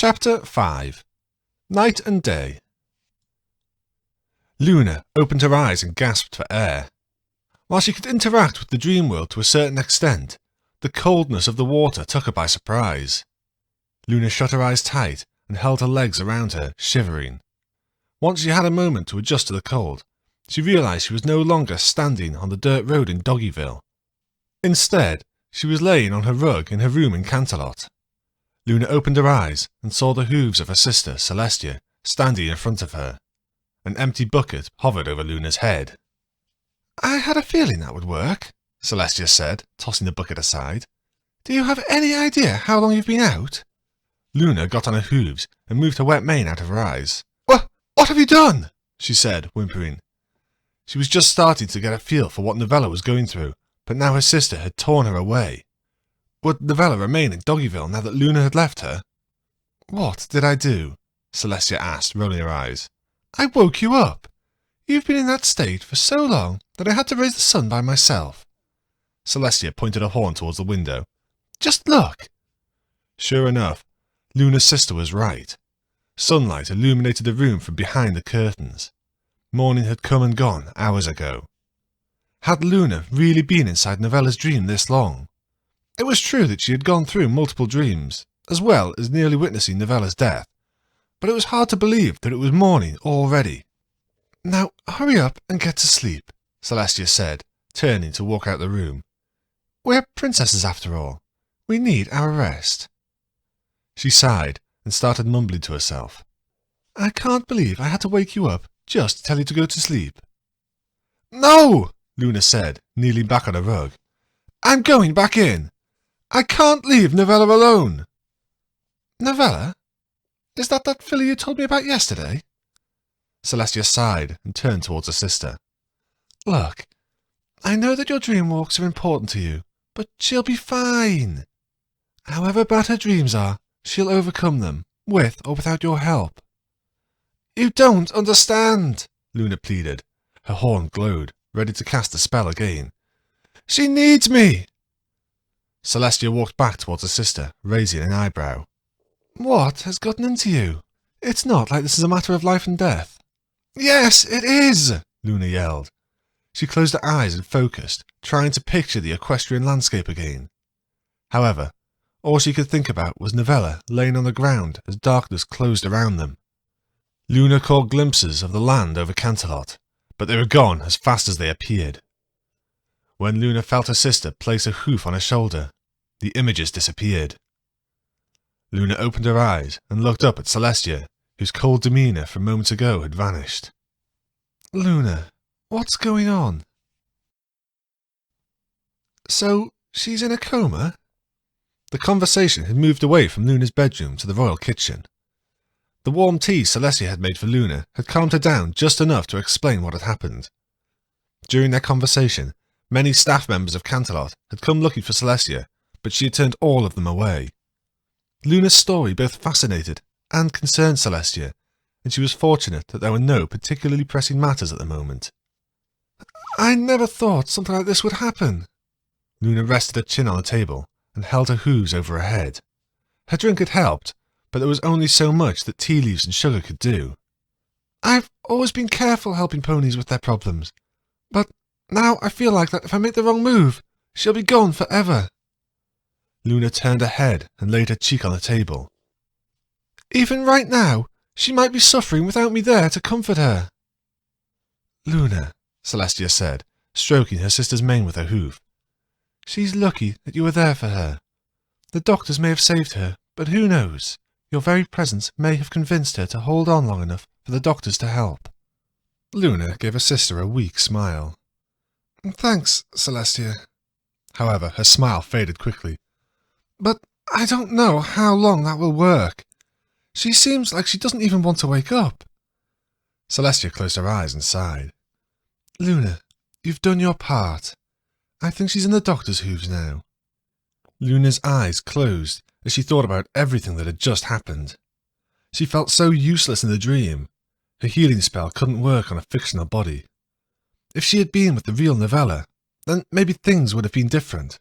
Chapter 5 Night and Day. Luna opened her eyes and gasped for air. While she could interact with the dream world to a certain extent, the coldness of the water took her by surprise. Luna shut her eyes tight and held her legs around her, shivering. Once she had a moment to adjust to the cold, she realized she was no longer standing on the dirt road in Doggyville. Instead, she was laying on her rug in her room in Canterlot. Luna opened her eyes and saw the hooves of her sister, Celestia, standing in front of her. An empty bucket hovered over Luna's head. "I had a feeling that would work," Celestia said, tossing the bucket aside. "Do you have any idea how long you've been out?" Luna got on her hooves and moved her wet mane out of her eyes. What have you done?" she said, whimpering. She was just starting to get a feel for what Novella was going through, but now her sister had torn her away. Would Novella remain in Doggyville now that Luna had left her? "What did I do?" Celestia asked, rolling her eyes. "I woke you up. You've been in that state for so long that I had to raise the sun by myself." Celestia pointed her horn towards the window. "Just look." Sure enough, Luna's sister was right. Sunlight illuminated the room from behind the curtains. Morning had come and gone hours ago. Had Luna really been inside Novella's dream this long? It was true that she had gone through multiple dreams, as well as nearly witnessing Novella's death, but it was hard to believe that it was morning already. "Now hurry up and get to sleep," Celestia said, turning to walk out the room. "We're princesses after all. We need our rest." She sighed and started mumbling to herself. "I can't believe I had to wake you up just to tell you to go to sleep." "No!" Luna said, kneeling back on a rug. "I'm going back in. I can't leave Novella alone." "Novella? Is that filly you told me about yesterday?" Celestia sighed and turned towards her sister. "Look, I know that your dream walks are important to you, but she'll be fine. However bad her dreams are, she'll overcome them, with or without your help." "You don't understand," Luna pleaded. Her horn glowed, ready to cast a spell again. "She needs me." Celestia walked back towards her sister, raising an eyebrow. "What has gotten into you? It's not like this is a matter of life and death." "Yes, it is," Luna yelled. She closed her eyes and focused, trying to picture the equestrian landscape again. However, all she could think about was Novella laying on the ground as darkness closed around them. Luna caught glimpses of the land over Canterlot, but they were gone as fast as they appeared. When Luna felt her sister place a hoof on her shoulder, the images disappeared. Luna opened her eyes and looked up at Celestia, whose cold demeanour from moments ago had vanished. "Luna, what's going on?" "So, she's in a coma?" The conversation had moved away from Luna's bedroom to the royal kitchen. The warm tea Celestia had made for Luna had calmed her down just enough to explain what had happened. During their conversation, many staff members of Canterlot had come looking for Celestia, but she had turned all of them away. Luna's story both fascinated and concerned Celestia, and she was fortunate that there were no particularly pressing matters at the moment. "I never thought something like this would happen." Luna rested her chin on the table and held her hooves over her head. Her drink had helped, but there was only so much that tea leaves and sugar could do. "I've always been careful helping ponies with their problems, but now I feel like that if I make the wrong move, she'll be gone forever." Luna turned her head and laid her cheek on the table. "Even right now, she might be suffering without me there to comfort her." "Luna," Celestia said, stroking her sister's mane with her hoof. "She's lucky that you were there for her. The doctors may have saved her, but who knows? Your very presence may have convinced her to hold on long enough for the doctors to help." Luna gave her sister a weak smile. "Thanks, Celestia." However, her smile faded quickly. "But I don't know how long that will work. She seems like she doesn't even want to wake up." Celestia closed her eyes and sighed. "Luna, you've done your part. I think she's in the doctor's hooves now." Luna's eyes closed as she thought about everything that had just happened. She felt so useless in the dream. Her healing spell couldn't work on a fictional body. If she had been with the real Novella, then maybe things would have been different.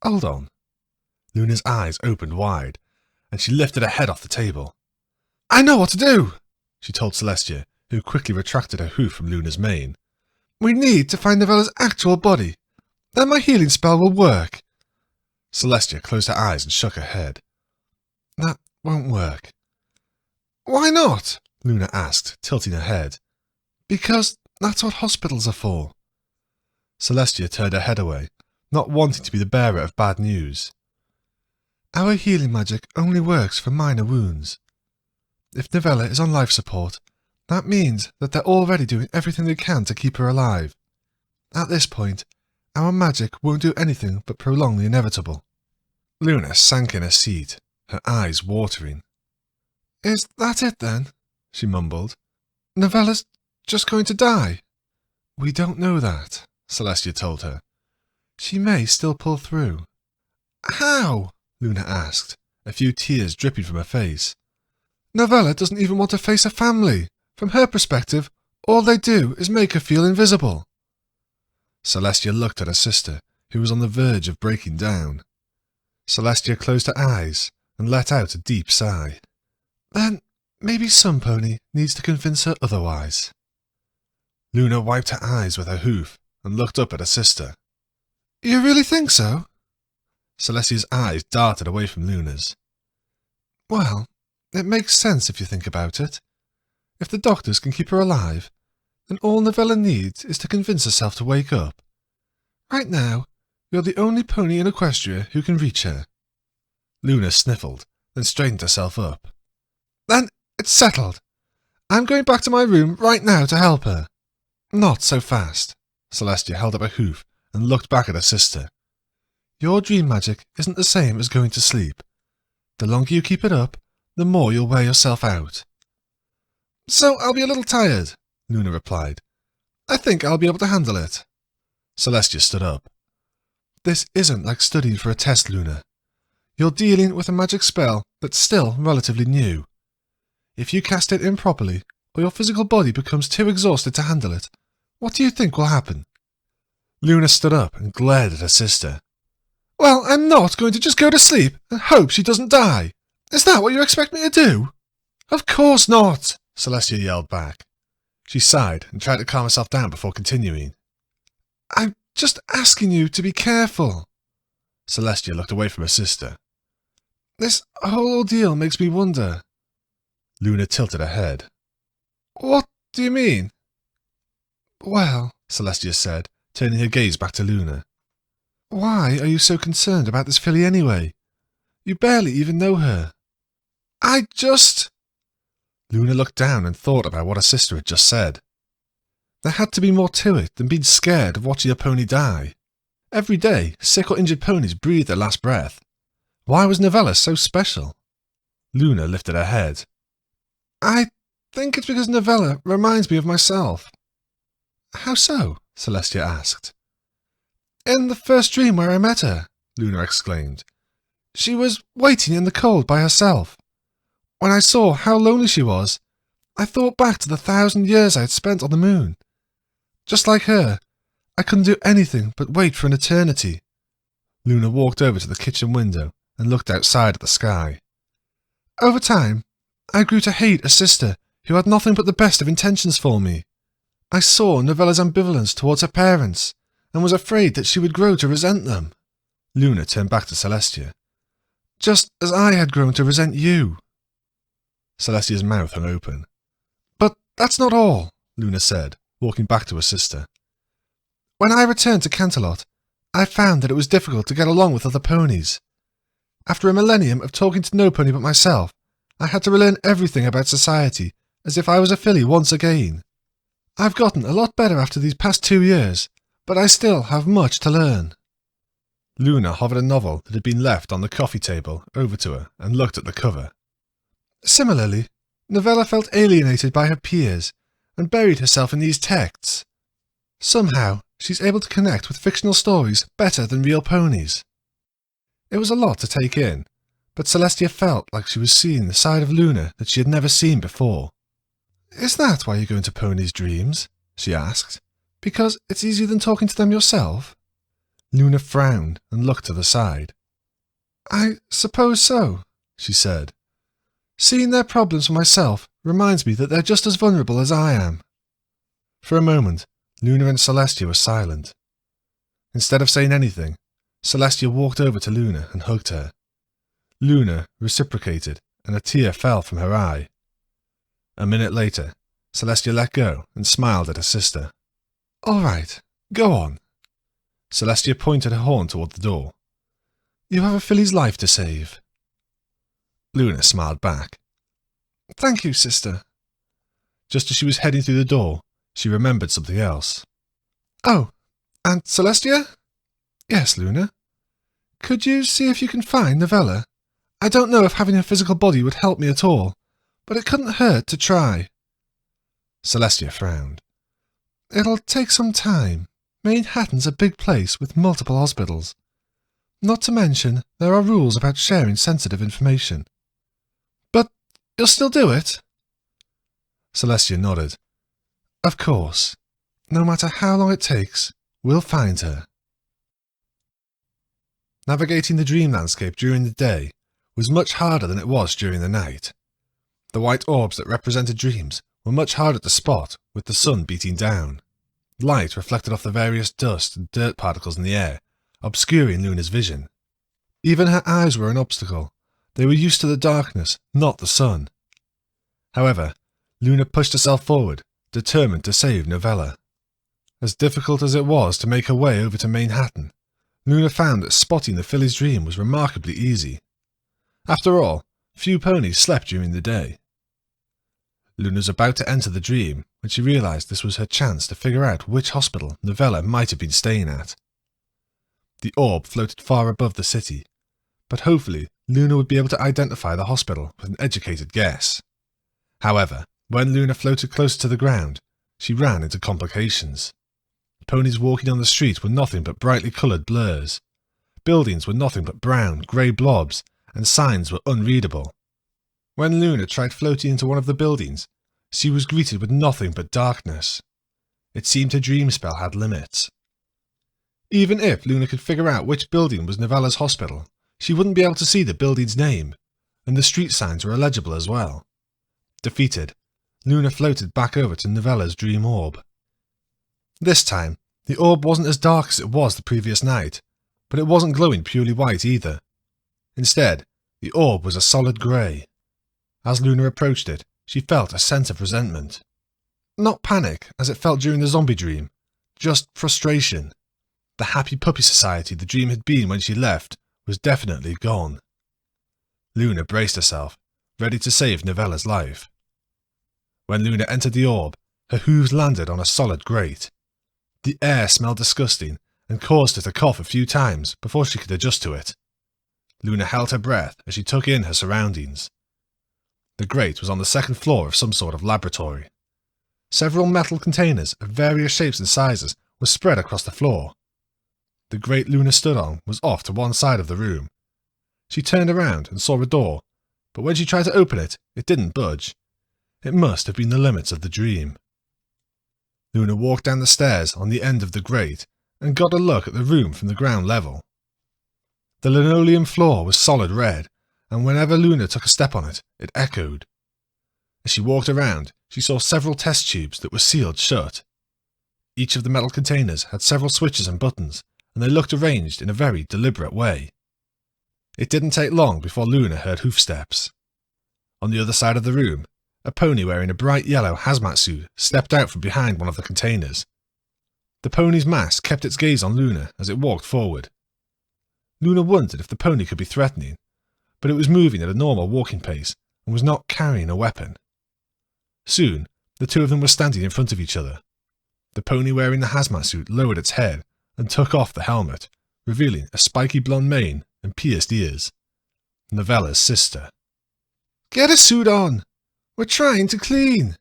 Hold on. Luna's eyes opened wide, and she lifted her head off the table. "I know what to do," she told Celestia, who quickly retracted her hoof from Luna's mane. "We need to find Novella's actual body. Then my healing spell will work." Celestia closed her eyes and shook her head. "That won't work." "Why not?" Luna asked, tilting her head. "Because that's what hospitals are for." Celestia turned her head away, not wanting to be the bearer of bad news. "Our healing magic only works for minor wounds. If Novella is on life support, that means that they're already doing everything they can to keep her alive. At this point, our magic won't do anything but prolong the inevitable." Luna sank in her seat, her eyes watering. "Is that it then?" she mumbled. "Novella's just going to die?" "We don't know that," Celestia told her. "She may still pull through." "How?" Luna asked, a few tears dripping from her face. "Novella doesn't even want to face her family. From her perspective, all they do is make her feel invisible." Celestia looked at her sister, who was on the verge of breaking down. Celestia closed her eyes and let out a deep sigh. "Then maybe some pony needs to convince her otherwise." Luna wiped her eyes with her hoof and looked up at her sister. "You really think so?" Celestia's eyes darted away from Luna's. "Well, it makes sense if you think about it. If the doctors can keep her alive, then all Novella needs is to convince herself to wake up. Right now, you're the only pony in Equestria who can reach her." Luna sniffled, then straightened herself up. "Then it's settled. I'm going back to my room right now to help her." "Not so fast." Celestia held up a hoof and looked back at her sister. "Your dream magic isn't the same as going to sleep. The longer you keep it up, the more you'll wear yourself out." "So I'll be a little tired," Luna replied. "I think I'll be able to handle it." Celestia stood up. "This isn't like studying for a test, Luna. You're dealing with a magic spell that's still relatively new. If you cast it improperly, or your physical body becomes too exhausted to handle it, what do you think will happen?" Luna stood up and glared at her sister. "Well, I'm not going to just go to sleep and hope she doesn't die. Is that what you expect me to do?" "Of course not," Celestia yelled back. She sighed and tried to calm herself down before continuing. "I'm just asking you to be careful." Celestia looked away from her sister. "This whole ordeal makes me wonder." Luna tilted her head. "What do you mean?" "Well," Celestia said, turning her gaze back to Luna. "Why are you so concerned about this filly anyway? You barely even know her." "I just—" Luna looked down and thought about what her sister had just said. There had to be more to it than being scared of watching a pony die. Every day, sick or injured ponies breathed their last breath. Why was Novella so special? Luna lifted her head. "I think it's because Novella reminds me of myself." "How so?" Celestia asked. "In the first dream where I met her," Luna exclaimed, "she was waiting in the cold by herself. When I saw how lonely she was, I thought back to the 1,000 years I had spent on the moon. Just like her, I couldn't do anything but wait for an eternity." Luna walked over to the kitchen window and looked outside at the sky. "Over time, I grew to hate a sister who had nothing but the best of intentions for me. I saw Novella's ambivalence towards her parents and was afraid that she would grow to resent them." Luna turned back to Celestia. "Just as I had grown to resent you." Celestia's mouth hung open. "But that's not all," Luna said, walking back to her sister. "When I returned to Canterlot, I found that it was difficult to get along with other ponies. After a millennium of talking to no pony but myself, I had to relearn everything about society as if I was a filly once again. I've gotten a lot better after these past 2 years, but I still have much to learn." Luna hovered a novel that had been left on the coffee table over to her and looked at the cover. "Similarly, Novella felt alienated by her peers and buried herself in these texts. Somehow, she's able to connect with fictional stories better than real ponies." It was a lot to take in, but Celestia felt like she was seeing the side of Luna that she had never seen before. "Is that why you go into ponies' dreams?" she asked. "Because it's easier than talking to them yourself?" Luna frowned and looked to the side. "I suppose so," she said. "Seeing their problems for myself reminds me that they're just as vulnerable as I am." For a moment, Luna and Celestia were silent. Instead of saying anything, Celestia walked over to Luna and hugged her. Luna reciprocated, and a tear fell from her eye. A minute later, Celestia let go and smiled at her sister. "All right, go on." Celestia pointed her horn toward the door. "You have a filly's life to save." Luna smiled back. "Thank you, sister." Just as she was heading through the door, she remembered something else. "Oh, and Celestia?" "Yes, Luna. Could you see if you can find Novella? I don't know if having her physical body would help me at all, but it couldn't hurt to try." Celestia frowned. "It'll take some time. Manhattan's a big place with multiple hospitals. Not to mention, there are rules about sharing sensitive information. But you'll still do it?" Celestia nodded. "Of course. No matter how long it takes, we'll find her." Navigating the dream landscape during the day was much harder than it was during the night. The white orbs that represented dreams were much harder to spot with the sun beating down. Light reflected off the various dust and dirt particles in the air, obscuring Luna's vision. Even her eyes were an obstacle. They were used to the darkness, not the sun. However, Luna pushed herself forward, determined to save Novella. As difficult as it was to make her way over to Manhattan, Luna found that spotting the filly's dream was remarkably easy. After all, few ponies slept during the day. Luna was about to enter the dream when she realized this was her chance to figure out which hospital Novella might have been staying at. The orb floated far above the city, but hopefully Luna would be able to identify the hospital with an educated guess. However, when Luna floated closer to the ground, she ran into complications. Ponies walking on the street were nothing but brightly coloured blurs. Buildings were nothing but brown, grey blobs, and signs were unreadable. When Luna tried floating into one of the buildings, she was greeted with nothing but darkness. It seemed her dream spell had limits. Even if Luna could figure out which building was Novella's hospital, she wouldn't be able to see the building's name, and the street signs were illegible as well. Defeated, Luna floated back over to Novella's dream orb. This time, the orb wasn't as dark as it was the previous night, but it wasn't glowing purely white either. Instead, the orb was a solid grey. As Luna approached it, she felt a sense of resentment. Not panic, as it felt during the zombie dream, just frustration. The happy puppy society the dream had been when she left was definitely gone. Luna braced herself, ready to save Novella's life. When Luna entered the orb, her hooves landed on a solid grate. The air smelled disgusting and caused her to cough a few times before she could adjust to it. Luna held her breath as she took in her surroundings. The grate was on the second floor of some sort of laboratory. Several metal containers of various shapes and sizes were spread across the floor. The grate Luna stood on was off to one side of the room. She turned around and saw a door, but when she tried to open it, it didn't budge. It must have been the limits of the dream. Luna walked down the stairs on the end of the grate and got a look at the room from the ground level. The linoleum floor was solid red, and whenever Luna took a step on it, it echoed. As she walked around, she saw several test tubes that were sealed shut. Each of the metal containers had several switches and buttons, and they looked arranged in a very deliberate way. It didn't take long before Luna heard hoofsteps. On the other side of the room, a pony wearing a bright yellow hazmat suit stepped out from behind one of the containers. The pony's mask kept its gaze on Luna as it walked forward. Luna wondered if the pony could be threatening, but it was moving at a normal walking pace and was not carrying a weapon. Soon, the two of them were standing in front of each other. The pony wearing the hazmat suit lowered its head and took off the helmet, revealing a spiky blonde mane and pierced ears. Novella's sister. "Get a suit on! We're trying to clean!"